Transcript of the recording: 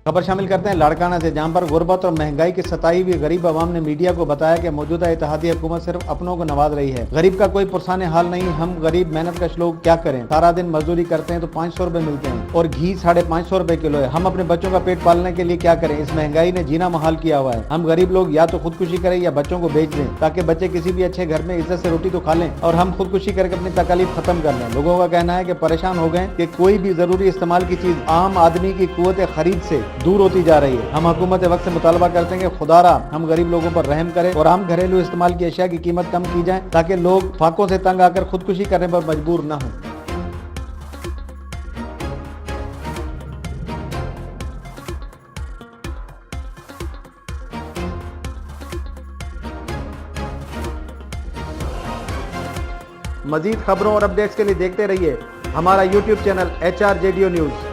खबर शामिल करते हैं लाड़काना से, जहां पर गुर्बत और महंगाई की सताई हुई गरीब आवाम ने मीडिया को बताया कि मौजूदा इत्तेहादी हुकूमत सिर्फ अपनों को नवाज रही है। गरीब का कोई पुरसाने हाल नहीं। हम गरीब मेहनतकश लोग क्या करें, सारा दिन मजदूरी करते हैं तो 500 रुपए मिलते हैं और घी 550 रुपए किलो है। हम अपने बच्चों का पेट पालने के लिए क्या करें। इस महंगाई ने जीना मुहाल किया हुआ है। हम गरीब लोग या तो खुदकुशी करें या बच्चों को बेच दें, ताकि बच्चे किसी भी अच्छे घर में इज्जत से रोटी तो खा लें और हम खुदकुशी करके अपनी तकलीफ खत्म कर लें। लोगों का कहना है कि परेशान हो गए कि कोई भी जरूरी इस्तेमाल की चीज आम आदमी की कुव्वत खरीद से दूर होती जा रही है। हम हुकूमत वक्त से मुतालबा करते हैं कि खुदारा हम गरीब लोगों पर रहम करें और आम घरेलू इस्तेमाल की अशिया की कीमत कम की जाए, ताकि लोग फाकों से तंग आकर खुदकुशी करने पर मजबूर न हों। मजीद खबरों और अपडेट्स के लिए देखते रहिए हमारा YouTube चैनल HRJDO न्यूज।